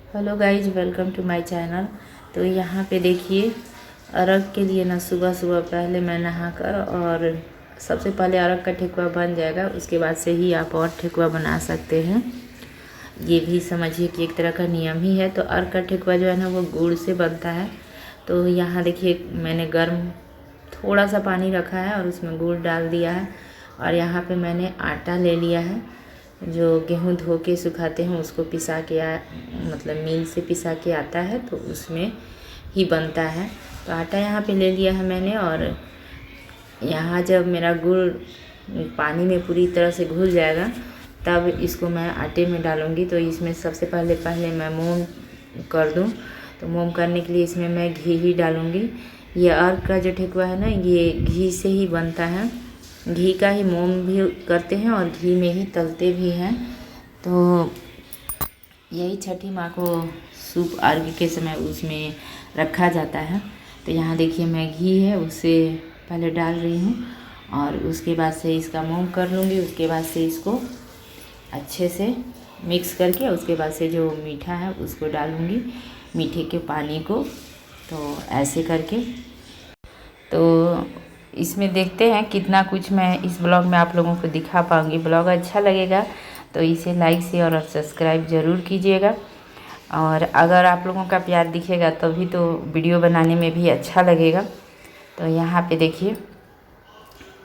Hello guys, welcome to my channel. तो यहाँ पे देखिए, अरग के लिए ना सुबह सुबह पहले मैं नहाकर और सबसे पहले अरग का ठेकुआ बन जाएगा, उसके बाद से ही आप और ठेकुआ बना सकते हैं। ये भी समझिए कि एक तरह का नियम ही है। तो अरग का ठेकुआ जो है ना वो गुड़ से बनता है। तो यहाँ देखिए, मैंने गर्म थोड़ा सा पानी रखा है और उसमें गुड़ डाल दिया है। और यहाँ पे मैंने आटा ले लिया है, जो गेहूँ धो के सुखाते हैं उसको पिसा के मतलब मिल से पिसा के आता है, तो उसमें ही बनता है। तो आटा यहाँ पे ले लिया है मैंने। और यहाँ जब मेरा गुड़ पानी में पूरी तरह से घुल जाएगा तब इसको मैं आटे में डालूँगी। तो इसमें सबसे पहले मैं मोम कर दूँ। तो मोम करने के लिए इसमें मैं घी ही डालूँगी। ये अर्क का जो ठेकुआ है ना, ये घी से ही बनता है। घी का ही मोम भी करते हैं और घी में ही तलते भी हैं। तो यही छठी माँ को सूप अर्घ के समय उसमें रखा जाता है। तो यहाँ देखिए, मैं घी है उसे पहले डाल रही हूँ और उसके बाद से इसका मोम कर लूँगी। उसके बाद से इसको अच्छे से मिक्स करके उसके बाद से जो मीठा है उसको डालूँगी, मीठे के पानी को। तो ऐसे करके तो इसमें देखते हैं कितना कुछ मैं इस ब्लॉग में आप लोगों को दिखा पाऊँगी। ब्लॉग अच्छा लगेगा तो इसे लाइक शेयर और सब्सक्राइब ज़रूर कीजिएगा। और अगर आप लोगों का प्यार दिखेगा तभी तो वीडियो बनाने में भी अच्छा लगेगा। तो यहाँ पे देखिए,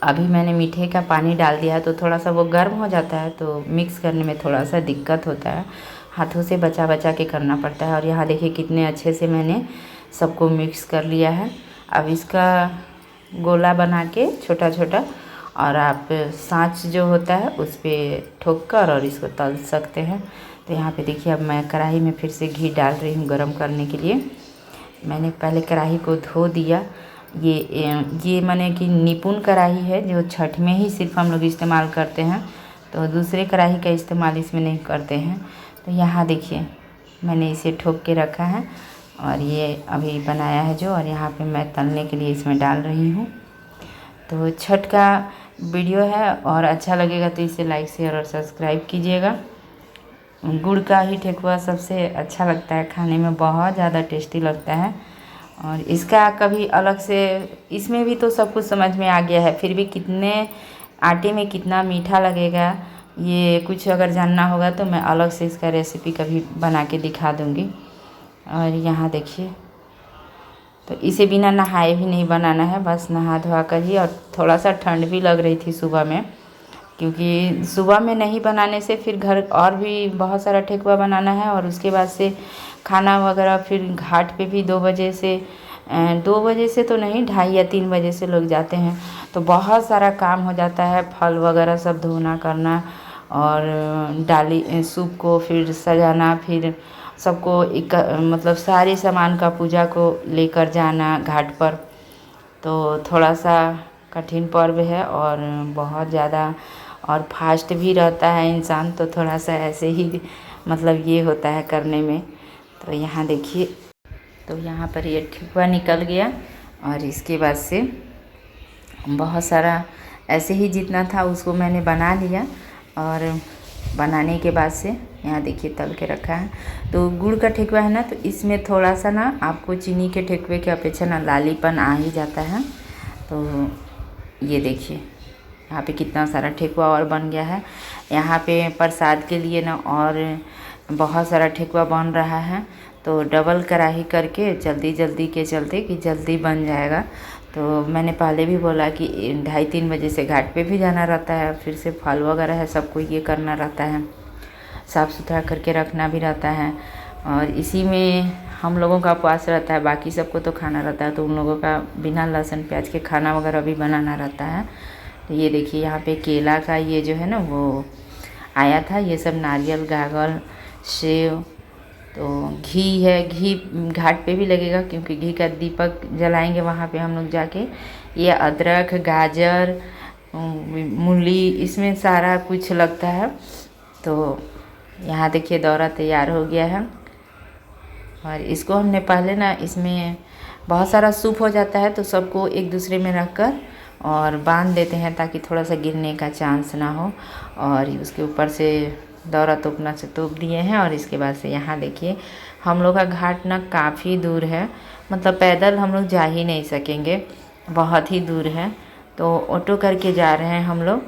अभी मैंने मीठे का पानी डाल दिया है तो थोड़ा सा वो गर्म हो जाता है, तो मिक्स करने में थोड़ा सा दिक्कत होता है, हाथों से बचा बचा के करना पड़ता है। और यहाँ देखिए कितने अच्छे से मैंने सबको मिक्स कर लिया है। अब इसका गोला बना के छोटा छोटा, और आप सांच जो होता है उस पर ठोक कर और इसको तल सकते हैं। तो यहाँ पे देखिए, अब मैं कढ़ाई में फिर से घी डाल रही हूँ गरम करने के लिए। मैंने पहले कढ़ाई को धो दिया। ये माने कि निपुण कढ़ाई है जो छठ में ही सिर्फ हम लोग इस्तेमाल करते हैं, तो दूसरे कढ़ाई का इस्तेमाल इसमें नहीं करते हैं। तो यहाँ देखिए, मैंने इसे ठोक के रखा है और ये अभी बनाया है जो, और यहाँ पे मैं तलने के लिए इसमें डाल रही हूँ। तो छठ का वीडियो है और अच्छा लगेगा तो इसे लाइक शेयर और सब्सक्राइब कीजिएगा। गुड़ का ही ठेकुआ सबसे अच्छा लगता है खाने में, बहुत ज़्यादा टेस्टी लगता है। और इसका कभी अलग से, इसमें भी तो सब कुछ समझ में आ गया है, फिर भी कितने आटे में कितना मीठा लगेगा ये कुछ अगर जानना होगा तो मैं अलग से इसका रेसिपी कभी बना के दिखा दूँगी। और यहाँ देखिए, तो इसे बिना नहाए भी नहीं बनाना है, बस नहा धोआ कर ही। और थोड़ा सा ठंड भी लग रही थी सुबह में, क्योंकि सुबह में नहीं बनाने से फिर घर और भी बहुत सारा ठेकुआ बनाना है और उसके बाद से खाना वगैरह फिर घाट पे भी 2 बजे से तो नहीं, 2:30 या 3 बजे से लोग जाते हैं। तो बहुत सारा काम हो जाता है, फल वगैरह सब धोना करना और डाली सूप को फिर सजाना, फिर सबको एक मतलब सारे सामान का पूजा को लेकर जाना घाट पर। तो थोड़ा सा कठिन पर्व है और बहुत ज़्यादा और फास्ट भी रहता है इंसान, तो थोड़ा सा ऐसे ही मतलब ये होता है करने में। तो यहाँ देखिए, तो यहाँ पर ये ठेकुआ निकल गया और इसके बाद से बहुत सारा ऐसे ही जितना था उसको मैंने बना लिया। और बनाने के बाद से यहाँ देखिए तल के रखा है। तो गुड़ का ठेकुआ है ना, तो इसमें थोड़ा सा ना आपको चीनी के ठेकुए की अपेक्षा ना लालीपन आ ही जाता है। तो ये देखिए, यहाँ पे कितना सारा ठेकुआ और बन गया है। यहाँ पे प्रसाद के लिए ना और बहुत सारा ठेकुआ बन रहा है। तो डबल कढ़ाई करके जल्दी जल्दी के चलते कि जल्दी बन जाएगा। तो मैंने पहले भी बोला कि 2:30-3 बजे से घाट पे भी जाना रहता है, फिर से फल वगैरह है सबको ये करना रहता है, साफ़ सुथरा करके रखना भी रहता है। और इसी में हम लोगों का उपवास रहता है, बाकी सबको तो खाना रहता है, तो उन लोगों का बिना लहसुन प्याज के खाना वगैरह भी बनाना रहता है। तो ये देखिए, यहाँ पे केला का ये जो है ना वो आया था, ये सब नारियल, गाजर, सेव, तो घी है, घी घाट पे भी लगेगा क्योंकि घी का दीपक जलाएंगे वहाँ पे हम लोग जाके। ये अदरक, गाजर, मूली, इसमें सारा कुछ लगता है। तो यहाँ देखिए दौरा तैयार हो गया है और इसको हमने पहले ना, इसमें बहुत सारा सूप हो जाता है तो सबको एक दूसरे में रख कर और बांध देते हैं ताकि थोड़ा सा गिरने का चांस ना हो। और उसके ऊपर से दौरा तोपना से तोप दिए हैं। और इसके बाद से यहाँ देखिए हम लोग का घाट ना काफ़ी दूर है, मतलब पैदल हम लोग जा ही नहीं सकेंगे, बहुत ही दूर है। तो ऑटो करके जा रहे हैं हम लोग।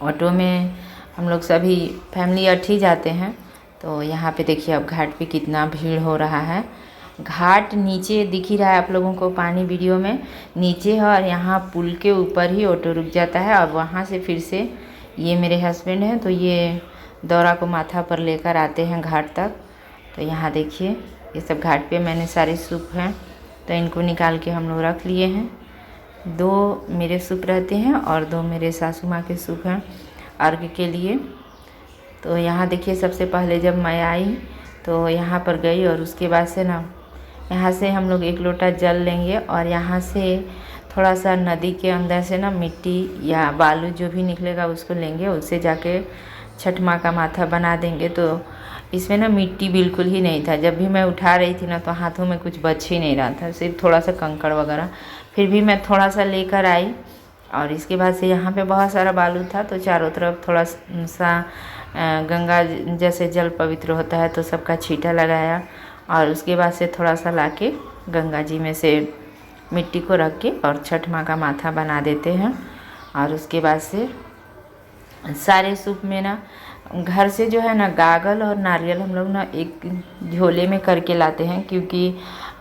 ऑटो में हम लोग सभी फैमिली 8 ही जाते हैं। तो यहाँ पे देखिए अब घाट पे कितना भीड़ हो रहा है। घाट नीचे दिख ही रहा है आप लोगों को, पानी वीडियो में नीचे है, और यहाँ पुल के ऊपर ही ऑटो रुक जाता है। और वहाँ से फिर से ये मेरे हस्बैंड हैं, तो ये दौरा को माथा पर लेकर आते हैं घाट तक। तो यहाँ देखिए ये सब घाट पे मैंने सारे सूप हैं, तो इनको निकाल के हम लोग रख लिए हैं। 2 मेरे सूप रहते हैं और 2 मेरे सासू माँ के सूप हैं अर्घ के लिए। तो यहाँ देखिए सबसे पहले जब मैं आई तो यहाँ पर गई, और उसके बाद से ना यहाँ से हम लोग 1 लोटा जल लेंगे, और यहाँ से थोड़ा सा नदी के अंदर से ना मिट्टी या बालू जो भी निकलेगा उसको लेंगे, उससे जाके छठ माँ का माथा बना देंगे। तो इसमें ना मिट्टी बिल्कुल ही नहीं था, जब भी मैं उठा रही थी ना तो हाथों में कुछ बच ही नहीं रहा था, सिर्फ थोड़ा सा कंकड़ वगैरह। फिर भी मैं थोड़ा सा लेकर आई, और इसके बाद से यहाँ पे बहुत सारा बालू था, तो चारों तरफ थोड़ा सा गंगा जैसे जल पवित्र होता है तो सबका छींटा लगाया, और उसके बाद से थोड़ा सा लाके गंगा जी में से मिट्टी को रख के और छठ माँ का माथा बना देते हैं। और उसके बाद से सारे सूप में ना घर से जो है ना गागल और नारियल हम लोग ना एक झोले में करके लाते हैं, क्योंकि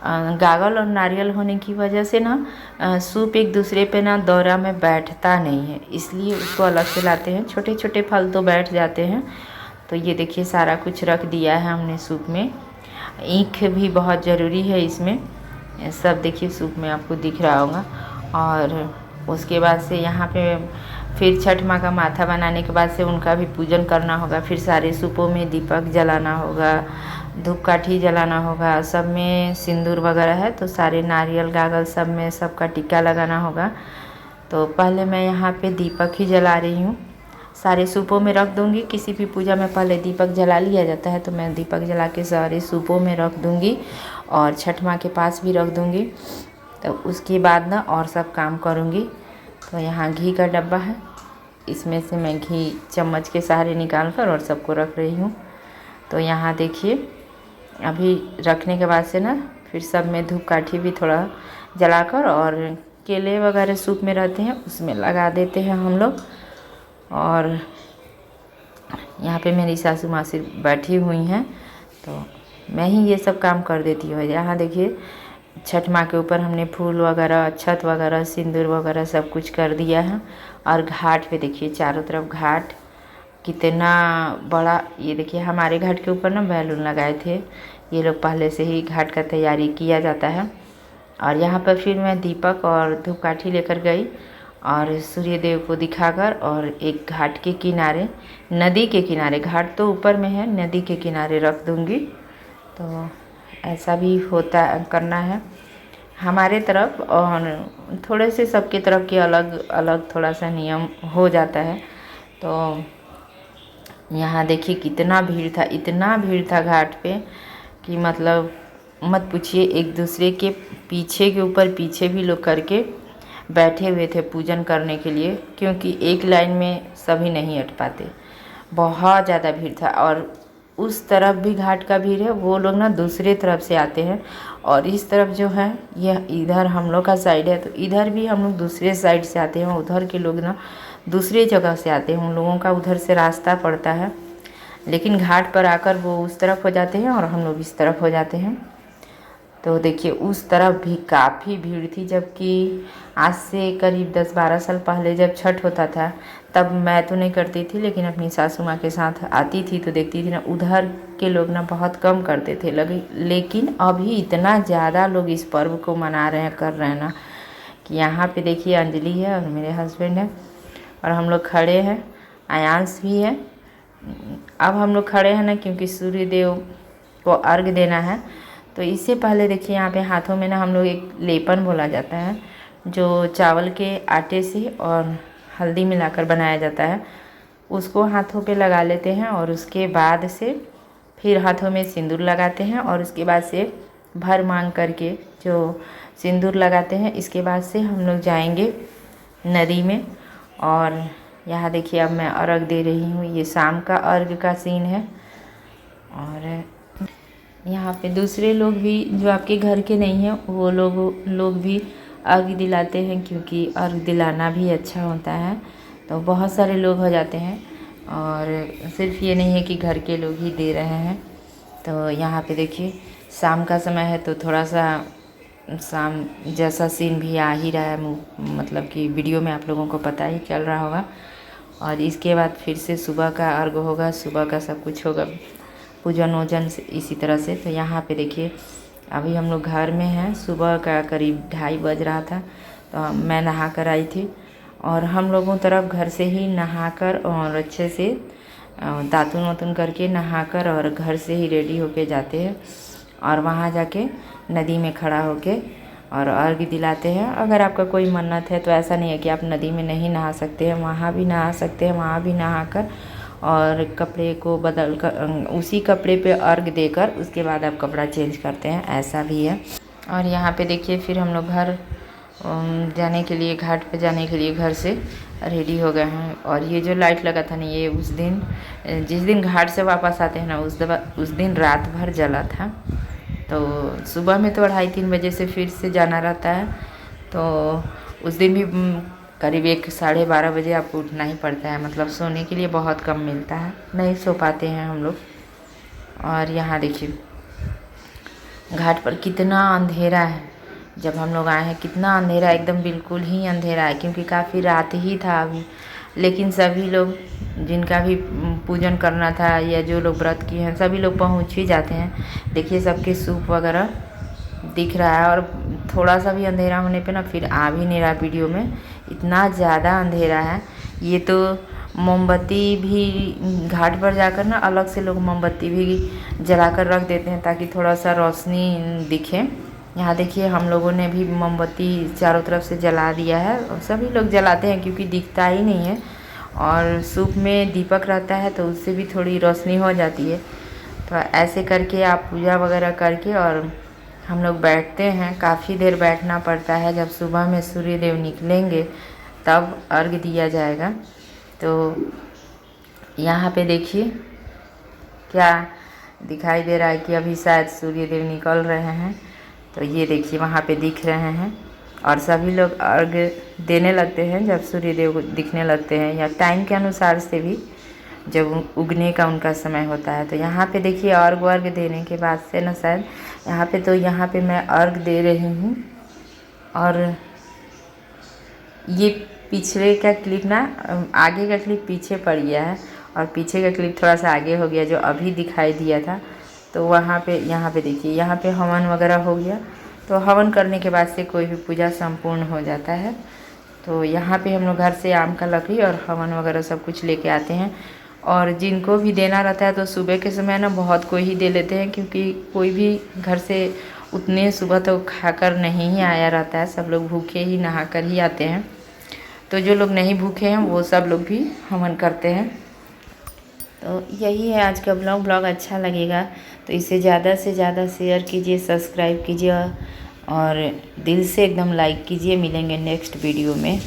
गागल और नारियल होने की वजह से ना सूप एक दूसरे पे ना दौरा में बैठता नहीं है, इसलिए उसको अलग से लाते हैं। छोटे छोटे फल तो बैठ जाते हैं। तो ये देखिए सारा कुछ रख दिया है हमने सूप में। ईख भी बहुत ज़रूरी है इसमें, सब देखिए सूप में आपको दिख रहा होगा। और उसके बाद से यहाँ पे फिर छठ माँ का माथा बनाने के बाद से उनका भी पूजन करना होगा। फिर सारे सूपों में दीपक जलाना होगा, धूपकाठी जलाना होगा, सब में सिंदूर वगैरह है, तो सारे नारियल गागल सब में सबका टिक्का लगाना होगा। तो पहले मैं यहाँ पे दीपक ही जला रही हूँ, सारे सूपों में रख दूँगी। किसी भी पूजा में पहले दीपक जला लिया जाता है, तो मैं दीपक जला के सारे सूपों में रख दूँगी और छठ माँ के पास भी रख दूँगी। तो उसके बाद ना और सब काम करूँगी। तो यहाँ घी का डब्बा है, इसमें से मैं घी चम्मच के सहारे निकाल कर और सबको रख रही हूँ। तो यहाँ देखिए अभी रखने के बाद से ना फिर सब में धूपकाठी भी थोड़ा जलाकर, और केले वगैरह सूप में रहते हैं उसमें लगा देते हैं हम लोग। और यहाँ पे मेरी सासू माँ सिर्फ बैठी हुई हैं, तो मैं ही ये सब काम कर देती हूँ। यहाँ देखिए छठ माँ के ऊपर हमने फूल वगैरह, छत वगैरह, सिंदूर वगैरह सब कुछ कर दिया है। और घाट पे देखिए चारों तरफ घाट कितना बड़ा, ये देखिए हमारे घाट के ऊपर ना बैलून लगाए थे, ये लोग पहले से ही घाट का तैयारी किया जाता है। और यहाँ पर फिर मैं दीपक और धूपकाठी लेकर गई और सूर्य देव को दिखाकर, और एक घाट के किनारे, नदी के किनारे, घाट तो ऊपर में है, नदी के किनारे रख दूँगी। तो ऐसा भी होता करना है हमारे तरफ, और थोड़े से सबके तरफ के अलग अलग थोड़ा सा नियम हो जाता है। तो यहाँ देखिए कितना भीड़ था, इतना भीड़ था घाट पे कि मतलब मत पूछिए। एक दूसरे के पीछे के ऊपर पीछे भी लोग करके बैठे हुए थे पूजन करने के लिए, क्योंकि एक लाइन में सभी नहीं हट पाते, बहुत ज़्यादा भीड़ था। और उस तरफ भी घाट का भीड़ है, वो लोग ना दूसरे तरफ से आते हैं, और इस तरफ जो है यह इधर हम लोग का साइड है, तो इधर भी हम लोग दूसरे साइड से आते हैं। उधर के लोग ना दूसरी जगह से आते हैं, उन लोगों का उधर से रास्ता पड़ता है, लेकिन घाट पर आकर वो उस तरफ हो जाते हैं और हम लोग इस तरफ हो जाते हैं। तो देखिए उस तरफ भी काफ़ी भीड़ थी, जबकि आज से करीब 10-12 साल पहले जब छठ होता था तब मैं तो नहीं करती थी, लेकिन अपनी सासू माँ के साथ आती थी तो देखती थी ना, उधर के लोग ना बहुत कम करते थे लेकिन अभी इतना ज़्यादा लोग इस पर्व को मना रहे हैं, कर रहे हैं ना, कि यहाँ पे देखिए अंजलि है और मेरे हस्बैंड है और हम लोग खड़े हैं, आयांश भी है। अब हम लोग खड़े हैं ना क्योंकि सूर्य देव को अर्घ देना है। तो इससे पहले देखिए यहाँ पे हाथों में ना हम लोग एक लेपन बोला जाता है, जो चावल के आटे से और हल्दी मिलाकर बनाया जाता है, उसको हाथों पे लगा लेते हैं। और उसके बाद से फिर हाथों में सिंदूर लगाते हैं, और उसके बाद से भर मांग करके जो सिंदूर लगाते हैं, इसके बाद से हम लोग जाएंगे नदी में। और यहाँ देखिए अब मैं अर्घ दे रही हूँ। ये शाम का अर्घ का सीन है। और यहाँ पे दूसरे लोग भी जो आपके घर के नहीं हैं वो लोग भी अर्घ दिलाते हैं, क्योंकि अर्घ दिलाना भी अच्छा होता है। तो बहुत सारे लोग हो जाते हैं और सिर्फ ये नहीं है कि घर के लोग ही दे रहे हैं। तो यहाँ पे देखिए शाम का समय है तो थोड़ा सा शाम जैसा सीन भी आ ही रहा है, मतलब कि वीडियो में आप लोगों को पता ही चल रहा होगा। और इसके बाद फिर से सुबह का अर्घ होगा, सुबह का सब कुछ होगा, पूजन वूजन इसी तरह से। तो यहाँ पे देखिए अभी हम लोग घर में हैं, सुबह का करीब 2:30 बज रहा था। तो मैं नहा कर आई थी और हम लोगों तरफ घर से ही नहाकर और अच्छे से दातुन वातुन करके नहाकर और घर से ही रेडी होके जाते हैं और वहाँ जाके नदी में खड़ा होके और अर्घ दिलाते हैं। अगर आपका कोई मन्नत है तो ऐसा नहीं है कि आप नदी में नहीं नहा सकते हैं, वहाँ भी नहा सकते हैं। वहाँ भी नहाकर और कपड़े को बदल कर उसी कपड़े पे अर्घ देकर उसके बाद आप कपड़ा चेंज करते हैं, ऐसा भी है। और यहाँ पे देखिए फिर हम लोग घर जाने के लिए, घाट पे जाने के लिए घर से रेडी हो गए हैं। और ये जो लाइट लगा था ना, ये उस दिन जिस दिन घाट से वापस आते हैं ना, उस दिन रात भर जला था। तो सुबह में तो 2:30-3 बजे से फिर से जाना रहता है। तो उस दिन भी करीब 1 साढ़े 12 बजे आपको उठना ही पड़ता है, मतलब सोने के लिए बहुत कम मिलता है, नहीं सो पाते हैं हम लोग। और यहाँ देखिए घाट पर कितना अंधेरा है। जब हम लोग आए हैं कितना अंधेरा, एकदम बिल्कुल ही अंधेरा है, क्योंकि काफ़ी रात ही था अभी। लेकिन सभी लोग जिनका भी पूजन करना था या जो लोग व्रत किए हैं सभी लोग पहुंच ही जाते हैं। देखिए सबके सूप वगैरह दिख रहा है। और थोड़ा सा भी अंधेरा होने पे ना फिर आ भी नहीं रहा वीडियो में, इतना ज़्यादा अंधेरा है। ये तो मोमबत्ती भी घाट पर जाकर ना अलग से लोग मोमबत्ती भी जलाकर रख देते हैं ताकि थोड़ा सा रोशनी दिखे। यहाँ देखिए हम लोगों ने भी मोमबत्ती चारों तरफ से जला दिया है, और सभी लोग जलाते हैं क्योंकि दिखता ही नहीं है। और सूप में दीपक रहता है तो उससे भी थोड़ी रोशनी हो जाती है। तो ऐसे करके आप पूजा वगैरह करके और हम लोग बैठते हैं। काफ़ी देर बैठना पड़ता है, जब सुबह में सूर्य देव निकलेंगे तब अर्घ दिया जाएगा। तो यहाँ पे देखिए क्या दिखाई दे रहा है कि अभी शायद सूर्य देव निकल रहे हैं। तो ये देखिए वहाँ पे दिख रहे हैं और सभी लोग अर्घ देने लगते हैं जब सूर्य देव दिखने लगते हैं, या टाइम के अनुसार से भी जब उगने का उनका समय होता है। तो यहाँ पे देखिए अर्घ देने के बाद से ना शायद यहाँ पे मैं अर्घ दे रही हूँ। और ये पिछले का क्लिप ना, आगे का क्लिप पीछे पड़ गया है और पीछे का क्लिप थोड़ा सा आगे हो गया जो अभी दिखाई दिया था। तो वहाँ पे यहाँ पे देखिए यहाँ पे हवन वगैरह हो गया। तो हवन करने के बाद से कोई भी पूजा संपूर्ण हो जाता है। तो यहाँ पे हम लोग घर से आम का लकड़ी और हवन वगैरह सब कुछ लेके आते हैं। और जिनको भी देना रहता है तो सुबह के समय ना बहुत कोई ही दे लेते हैं, क्योंकि कोई भी घर से उतने सुबह तो खाकर नहीं ही आया रहता है, सब लोग भूखे ही नहा कर ही आते हैं। तो जो लोग नहीं भूखे हैं वो सब लोग भी हवन करते हैं। तो यही है आज का ब्लॉग अच्छा लगेगा तो इसे ज़्यादा से ज़्यादा शेयर कीजिए, सब्सक्राइब कीजिए और दिल से एकदम लाइक कीजिए। मिलेंगे नेक्स्ट वीडियो में।